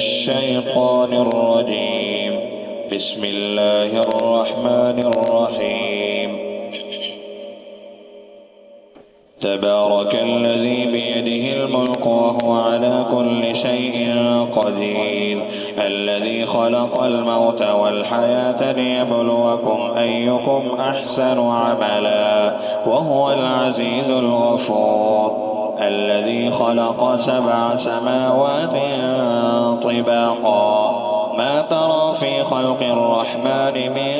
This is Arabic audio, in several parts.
الشيطان الرجيم. بسم الله الرحمن الرحيم. تبارك الذي بيده الملك وهو على كل شيء قدير، الذي خلق الموت والحياة ليبلوكم أيكم أحسن عملا وهو العزيز الغفور، الذي خلق 7 سماوات طباقا ما ترى في خلق الرحمن من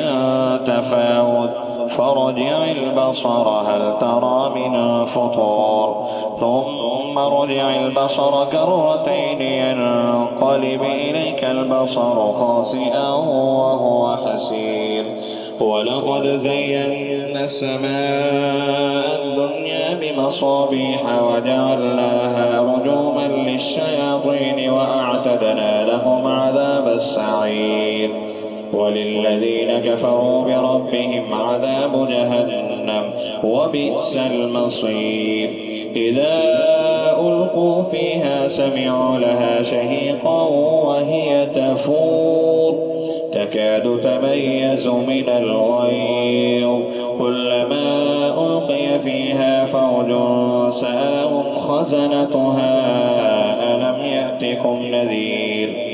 تفاوت فارجع البصر هل ترى من فطور ثم ارجع البصر كرتين ينقلب إليك البصر خاسئا وهو حسير. ولقد زينا السماء الدنيا بمصابيح وجعلناها رجوما للشياطين وأعتدنا لهم عذاب السعير. وللذين كفروا بربهم عذاب جهنم وبئس المصير. إذا ألقوا فيها سمعوا لها شهيقا وهي تفور تكاد تميز من الغيظ كلما ألقي فيها فوج سألهم خزنتها ألم يأتكم نذير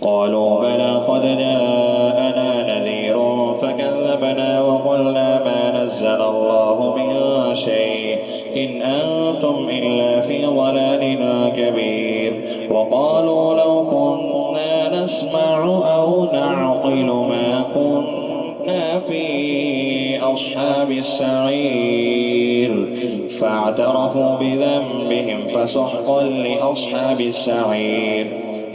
قالوا بلى قد جاءنا نذير فكذبنا وقلنا ما نزل الله من شيء إن أنتم إلا في ضلال كبير. وقالوا لو كنا نسمع أو نعقل ما كنا في أصحاب السعير فاعترفوا بذنبهم فسحقا لأصحاب السعير.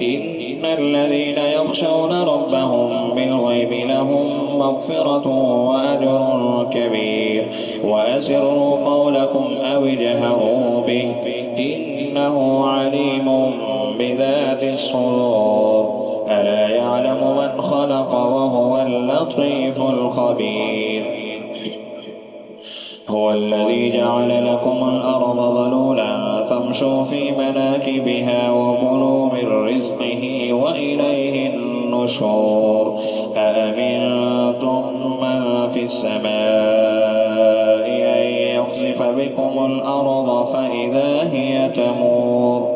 إن الذين يخشون ربهم بالغيب لهم مغفرة وأجر كبير. وأسروا قولكم أو اجهروا به إنه عليم بذات الصدور. ألا يعلم من خلق وهو اللطيف الخبير. هو الذي جعل لكم الأرض ذلولا فامشوا في مناكبها وكلوا من رزقه وإليه النشور. أأمنتم من في السماء أن يخسف بكم الأرض فإذا هي تمور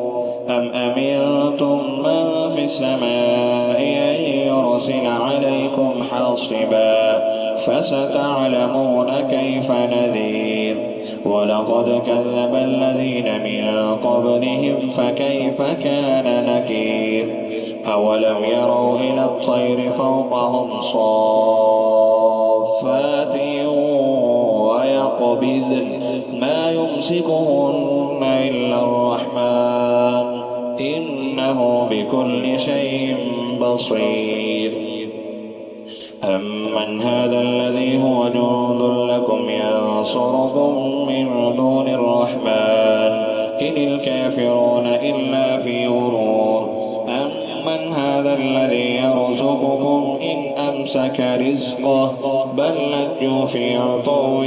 أم أمنتم من في السماء أن يرسل عليكم حاصبا فستعلمون كيف نذير. ولقد كذب الذين من قبلهم فكيف كان نكير. أولم يروا إلى الطير فوقهم صافات ويقبضن ما يمسكهن إلا الرحمن إنه بكل شيء بصير. أمن هذا الذي هو جند لكم ينصركم من دون الرحمن إن الكافرون إلا في غرور. أمن هذا الذي يرزقكم إن أمسك رزقه بل لجوا في عتو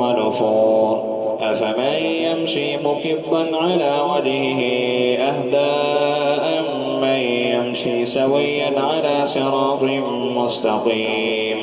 ونفور. أفمن يمشي مكبا على وجهه أهدى أمن يمشي سويا على صراط مستقيم.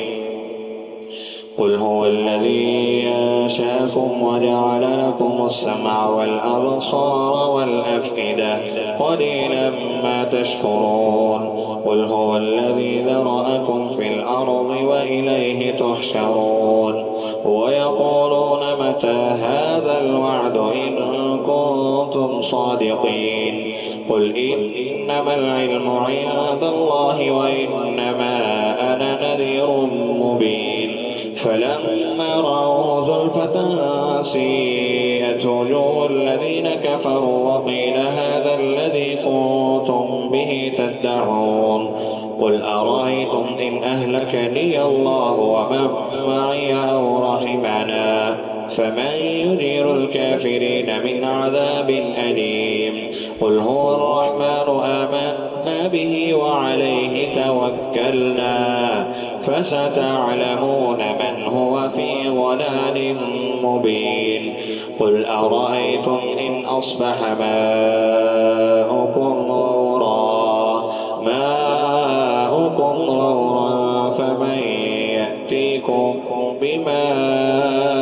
قل هو الذي أنشأكم وجعل لكم السمع والأبصار والأفئدة قليلا ما تشكرون. قل هو الذي ذرأكم في الأرض وإليه تحشرون. ويقولون متى هذا الوعد إن كنتم صادقين. قل إنما العلم عند الله وإنما أنا نذير مبين. فلما رأوا زلفة سيئت وجوه الذين كفروا وقيل هذا الذي كنتم به تدعون. قل أرأيتم إن أهلكني الله ومن معي أو رحمنا فمن يجير الكافرين من عذاب أليم. قل هو الرحمن آمنا به وعليه توكلنا فستعلمون من هو في ضلال مبين. قل أرأيتم إن أصبح ماؤكم غورا نورا فمن يأتيكم بماء